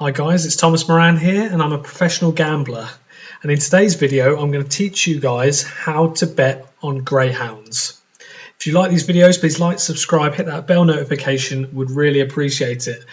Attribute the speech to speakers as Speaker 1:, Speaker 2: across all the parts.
Speaker 1: Hi guys, it's Thomas Moran here and I'm a professional gambler, and in today's video I'm going to teach you guys how to bet on greyhounds. If you like these videos, please like, subscribe, hit that bell notification, would really appreciate it.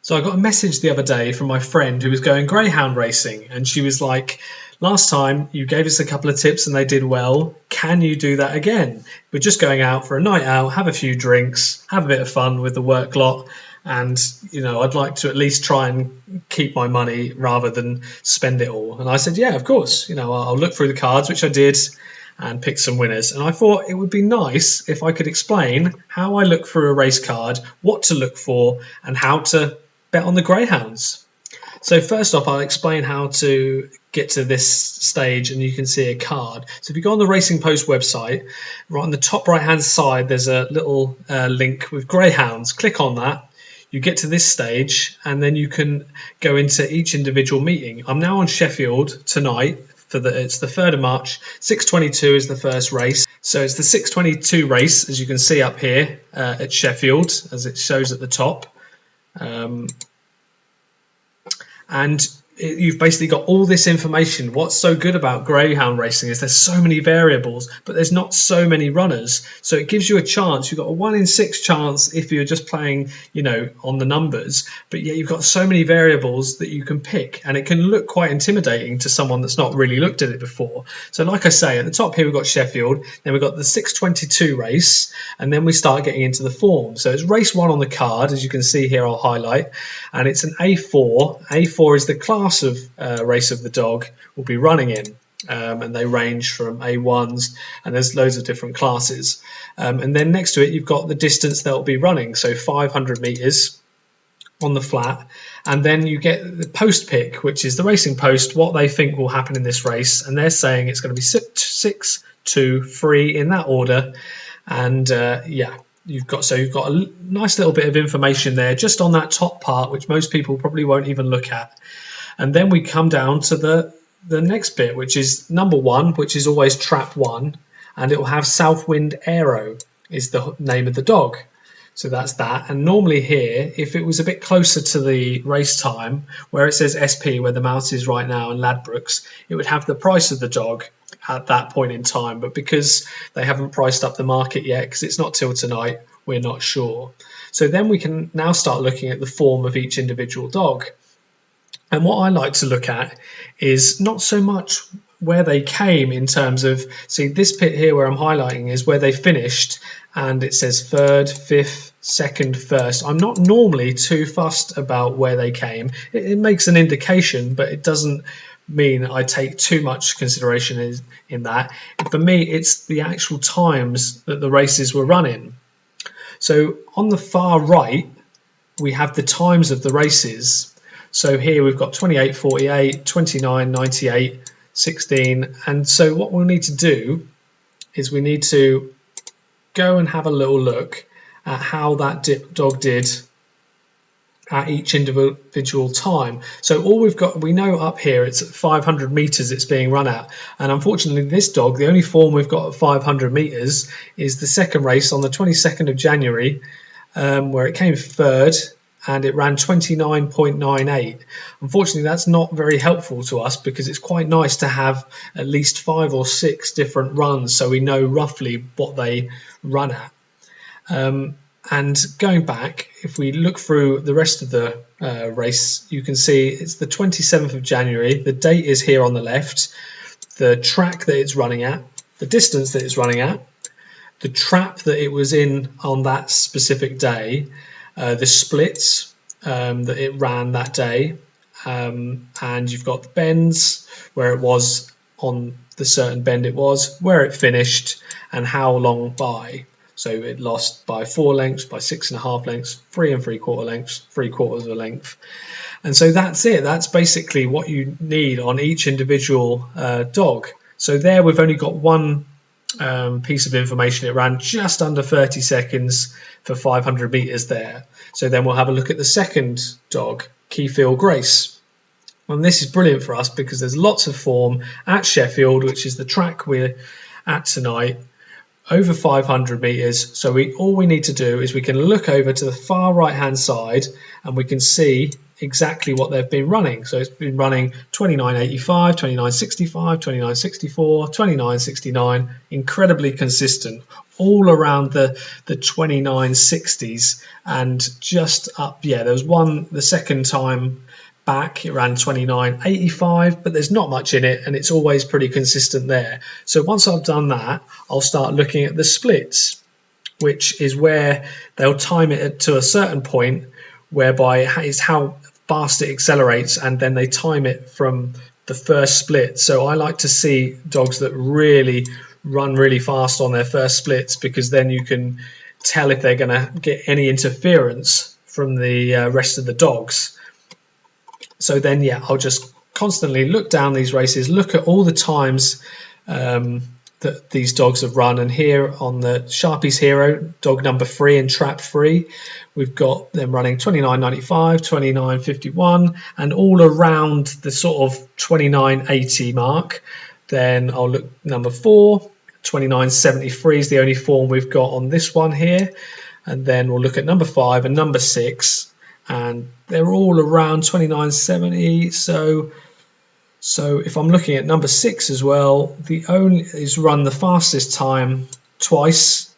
Speaker 1: So I got a message the other day from my friend who was going greyhound racing, and she was like, last time you gave us a couple of tips and they did well, can you do that again? We're just going out for a night out, have a few drinks, have a bit of fun with the work lot, and I'd like to at least try and keep my money rather than spend it all. And I said, yeah, of course, I'll look through the cards, which I did, and pick some winners. And I thought it would be nice if I could explain how I look through a race card, what to look for, and how to bet on the greyhounds. So first off, I'll explain how to get to this stage, and you can see a card. So if you go on the Racing Post website, right on the top right hand side there's a little link with greyhounds. Click on that, you get to this stage, and then you can go into each individual meeting. I'm now on Sheffield tonight. It's the 3rd of March. 6:22 is the first race. So it's the 6:22 race, as you can see up here at Sheffield, as it shows at the top. And you've basically got all this information. What's so good about greyhound racing is there's so many variables, but there's not so many runners. So it gives you a chance. You've got a 1 in 6 chance if you're just playing, on the numbers, but yet you've got so many variables that you can pick, and it can look quite intimidating to someone that's not really looked at it before. So like I say, at the top here we've got Sheffield, then we've got the 6:22 race, and then we start getting into the form. So it's race 1 on the card, as you can see here, I'll highlight, and it's an A4. A4 is the class of race of the dog will be running in, and they range from A1s, and there's loads of different classes, and then next to it you've got the distance they'll be running, so 500 meters on the flat, and then you get the post pick, which is the Racing Post, what they think will happen in this race, and they're saying it's going to be 6, 2, 3 in that order. And you've got a nice little bit of information there just on that top part, which most people probably won't even look at. And then we come down to the next bit, which is number 1, which is always trap 1, and it will have Southwind Aero is the name of the dog. So that's that. And normally here, if it was a bit closer to the race time, where it says SP, where the mouse is right now, and Ladbrokes, it would have the price of the dog at that point in time. But because they haven't priced up the market yet, because it's not till tonight, we're not sure. So then we can now start looking at the form of each individual dog. And what I like to look at is not so much where they came in terms of, see this bit here where I'm highlighting is where they finished, and it says 3rd, 5th, 2nd, 1st. I'm not normally too fussed about where they came. It makes an indication, but it doesn't mean I take too much consideration in that. For me, it's the actual times that the races were running. So on the far right, we have the times of the races. So here we've got 28:48, 29:98, 16, and so what we'll need to do is we need to go and have a little look at how that dog did at each individual time. So all we know up here, it's at 500 meters it's being run at, and unfortunately this dog, the only form we've got at 500 meters is the second race on the 22nd of January, where it came 3rd, and it ran 29.98. Unfortunately, that's not very helpful to us, because it's quite nice to have at least 5 or 6 different runs so we know roughly what they run at. And going back, if we look through the rest of the race, you can see it's the 27th of January. The date is here on the left, the track that it's running at, the distance that it's running at, the trap that it was in on that specific day, the splits that it ran that day, and you've got the bends, where it was on the certain bend it was, where it finished, and how long by. So it lost by 4 lengths, by 6.5 lengths, 3 3/4 lengths, 3/4 of a length. And so that's it. That's basically what you need on each individual dog. So there we've only got one piece of information. It ran just under 30 seconds for 500 meters there. So then we'll have a look at the second dog, Keyfield Grace. And this is brilliant for us because there's lots of form at Sheffield, which is the track we're at tonight. over 500 meters. So all we need to do is we can look over to the far right hand side and we can see exactly what they've been running. So it's been running 29.85, 29.65, 29.64, 29.69, incredibly consistent, all around the 29.60s, and just up. Yeah, there was one the second time back, it ran 29.85, but there's not much in it and it's always pretty consistent there. So once I've done that, I'll start looking at the splits, which is where they'll time it to a certain point, whereby it's how fast it accelerates, and then they time it from the first split. So I like to see dogs that really run really fast on their first splits, because then you can tell if they're going to get any interference from the rest of the dogs. So then, yeah, I'll just constantly look down these races, look at all the times that these dogs have run. And here on the Sharpie's Hero, dog number 3 in trap 3, we've got them running 29.95, 29.51, and all around the sort of 29.80 mark. Then I'll look number 4, 29.73 is the only form we've got on this one here. And then we'll look at number 5 and number 6. And they're all around 29.70. So if I'm looking at number 6 as well, the only is run the fastest time twice,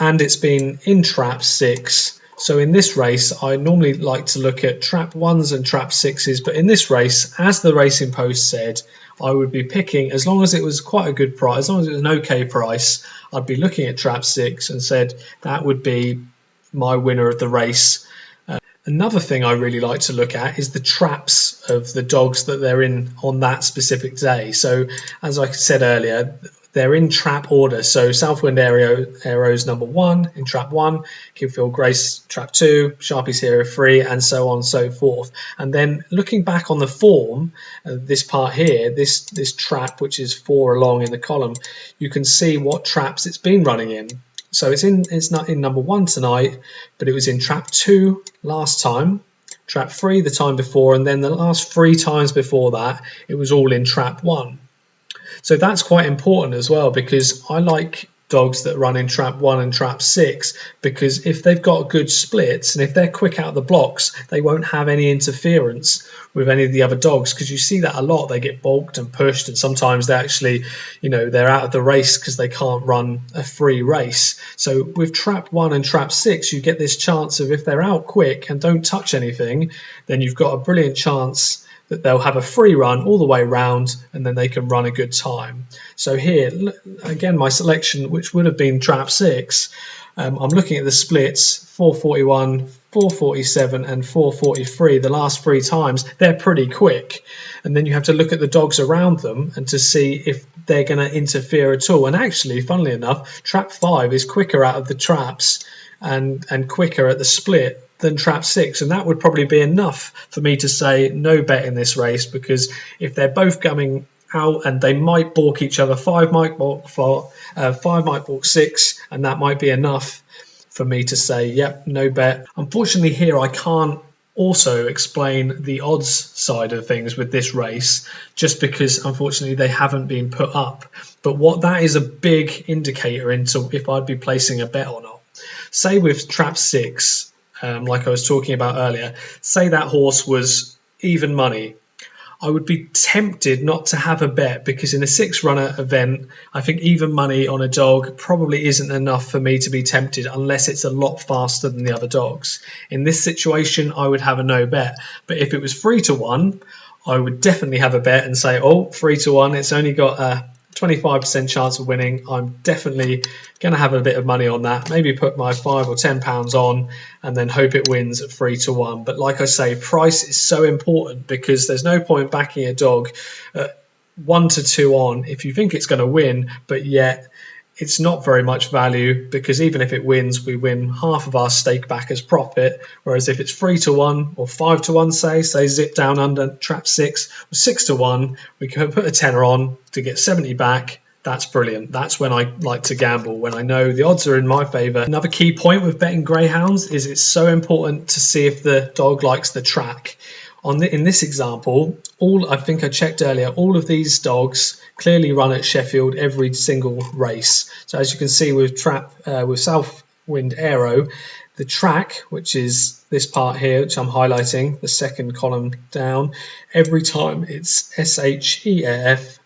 Speaker 1: and it's been in trap 6. So in this race, I normally like to look at trap 1s and trap 6s, but in this race, as the Racing Post said, I would be picking, as long as it was quite a good price, as long as it was an okay price, I'd be looking at trap 6 and said that would be my winner of the race. Another thing I really like to look at is the traps of the dogs that they're in on that specific day. So as I said earlier, they're in trap order. So Southwind Arrows number 1 in trap 1, Kidfield Grace trap 2, Sharpie's Hero 3, and so on and so forth. And then looking back on the form, this part here, this trap, which is 4 along in the column, you can see what traps it's been running in. So it's not in number 1 tonight, but it was in trap 2 last time, trap 3 the time before, and then the last 3 times before that, it was all in trap 1. So that's quite important as well, because I like dogs that run in trap 1 and trap 6, because if they've got good splits and if they're quick out of the blocks, they won't have any interference with any of the other dogs, because you see that a lot. They get balked and pushed, and sometimes they actually, they're out of the race because they can't run a free race. So with trap 1 and trap 6, you get this chance of, if they're out quick and don't touch anything, then you've got a brilliant chance that they'll have a free run all the way round, and then they can run a good time. So here, again, my selection, which would have been trap 6, I'm looking at the splits, 441, 447 and 443. The last 3 times, they're pretty quick. And then you have to look at the dogs around them and to see if they're going to interfere at all. And actually, funnily enough, trap 5 is quicker out of the traps and quicker at the split than trap 6, and that would probably be enough for me to say no bet in this race, because if they're both coming out and they might balk each other, 5 might balk 4, 5 might balk 6, and that might be enough for me to say yep, no bet. Unfortunately here I can't also explain the odds side of things with this race, just because unfortunately they haven't been put up. But what that is a big indicator into if I'd be placing a bet or not. Say with trap 6, like I was talking about earlier, say that horse was even money, I would be tempted not to have a bet, because in a 6-runner event, I think even money on a dog probably isn't enough for me to be tempted unless it's a lot faster than the other dogs. In this situation, I would have a no bet. But if it was 3-1, I would definitely have a bet and say, oh, 3-1, it's only got a 25% chance of winning. I'm definitely going to have a bit of money on that, maybe put my £5 or £10 on and then hope it wins at 3-1. But like I say, price is so important, because there's no point backing a dog at 1-2 on if you think it's going to win, but yet it's not very much value, because even if it wins, we win half of our stake back as profit. Whereas if it's 3-1 or 5-1, say zip down under trap 6 or 6-1, we can put a tenner on to get 70 back. That's brilliant. That's when I like to gamble, when I know the odds are in my favour. Another key point with betting greyhounds is it's so important to see if the dog likes the track. In this example, I think I checked earlier, all of these dogs clearly run at Sheffield every single race. So as you can see with Southwind Aero, the track, which is this part here, which I'm highlighting, the second column down, every time it's SHEF,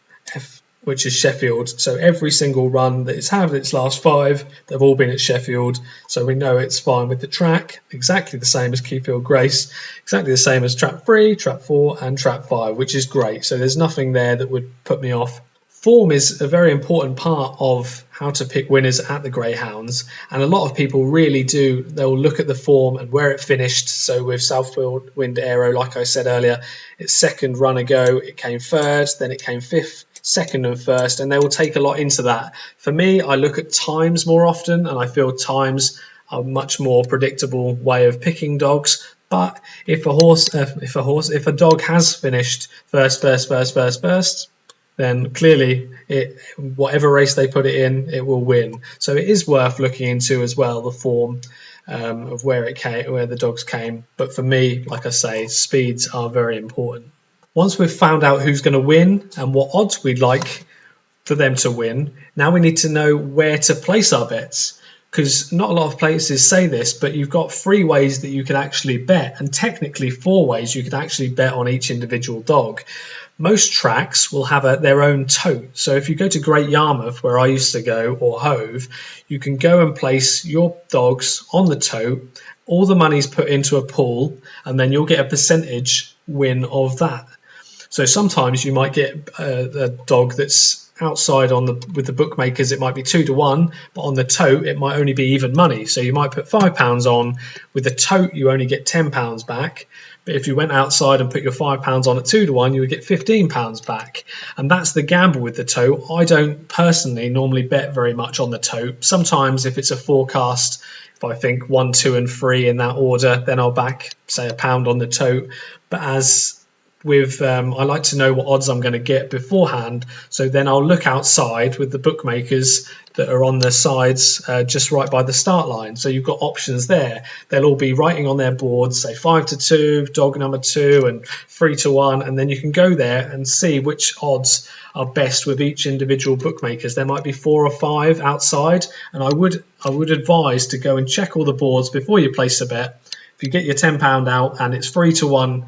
Speaker 1: which is Sheffield. So every single run that it's had its last 5, they've all been at Sheffield. So we know it's fine with the track, exactly the same as Keyfield Grace, exactly the same as Trap 3, Trap 4 and Trap 5, which is great. So there's nothing there that would put me off. Form is a very important part of how to pick winners at the Greyhounds, and a lot of people really do. They'll look at the form and where it finished. So with Southwind Aero, like I said earlier, its second run ago, it came 3rd, then it came 5th, 2nd and 1st, and they will take a lot into that. For me, I look at times more often, and I feel times are a much more predictable way of picking dogs. But if a dog has finished first, then clearly whatever race they put it in, it will win. So it is worth looking into as well, the form of where the dogs came. But for me, like I say, speeds are very important. Once we've found out who's going to win and what odds we'd like for them to win, now we need to know where to place our bets. Because not a lot of places say this, but you've got 3 ways that you can actually bet, and technically 4 ways you can actually bet on each individual dog. Most tracks will have their own tote. So if you go to Great Yarmouth, where I used to go, or Hove, you can go and place your dogs on the tote. All the money's put into a pool, and then you'll get a percentage win of that. So sometimes you might get a dog that's outside with the bookmakers, it might be 2 to 1, but on the tote it might only be even money. So you might put £5 on. With the tote you only get £10 back, but if you went outside and put your £5 on at 2 to 1, you would get £15 back. And that's the gamble with the tote. I don't personally normally bet very much on the tote. Sometimes if it's a forecast, if I think 1, 2 and 3 in that order, then I'll back say £1 on the tote. But I like to know what odds I'm going to get beforehand, so then I'll look outside with the bookmakers that are on the sides just right by the start line. So you've got options there. They'll all be writing on their boards, say 5 to 2, dog number 2 and 3 to 1, and then you can go there and see which odds are best with each individual bookmakers. There might be 4 or 5 outside, and I would advise to go and check all the boards before you place a bet. If you get your £10 out and it's 3 to 1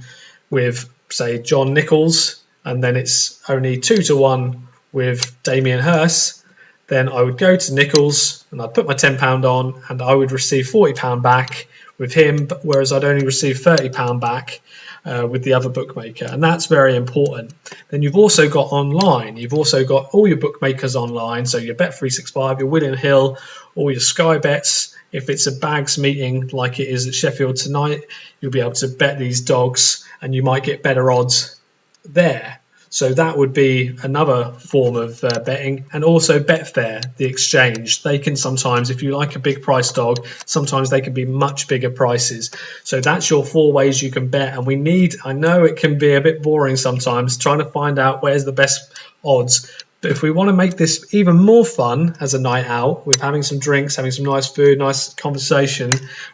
Speaker 1: with say John Nichols, and then it's only 2 to 1 with Damien Hirst, then I would go to Nichols and I'd put my £10 on and I would receive £40 back with him, whereas I'd only receive £30 back with the other bookmaker, and that's very important. Then you've also got online, you've also got all your bookmakers online, so your Bet365, your William Hill, all your Sky Bets. If it's a bags meeting like it is at Sheffield tonight, you'll be able to bet these dogs and you might get better odds there. So that would be another form of betting. And also Betfair, the exchange. They can sometimes, if you like a big price dog, sometimes they can be much bigger prices. So that's your 4 ways you can bet. And I know it can be a bit boring sometimes trying to find out where's the best odds. But if we want to make this even more fun as a night out, with having some drinks, having some nice food, nice conversation,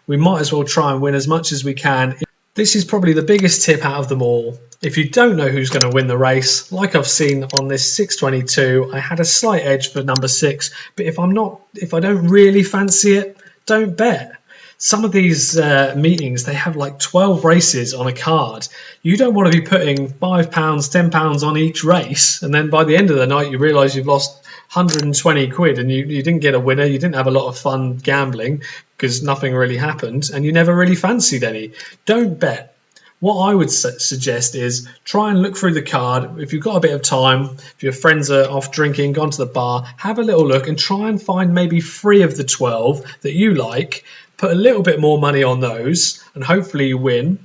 Speaker 1: we might as well try and win as much as we can. This is probably the biggest tip out of them all. If you don't know who's going to win the race, like I've seen on this 622, I had a slight edge for number 6, but if I don't really fancy it, don't bet. Some of these meetings, they have like 12 races on a card. You don't want to be putting £5, £10 on each race, and then by the end of the night you realise you've lost 120 quid and you didn't get a winner, you didn't have a lot of fun gambling because nothing really happened and you never really fancied any. Don't bet. What I would suggest is try and look through the card. If you've got a bit of time, if your friends are off drinking, gone to the bar, have a little look and try and find maybe 3 of the 12 that you like. Put a little bit more money on those and hopefully you win.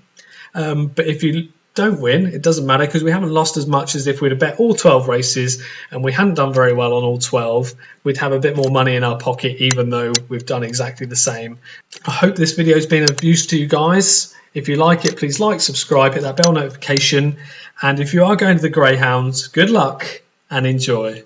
Speaker 1: But if you don't win, it doesn't matter, because we haven't lost as much as if we'd have bet all 12 races and we hadn't done very well on all 12. We'd have a bit more money in our pocket even though we've done exactly the same. I hope this video has been of use to you guys. If you like it, please like, subscribe, hit that bell notification, and if you are going to the Greyhounds, good luck and enjoy.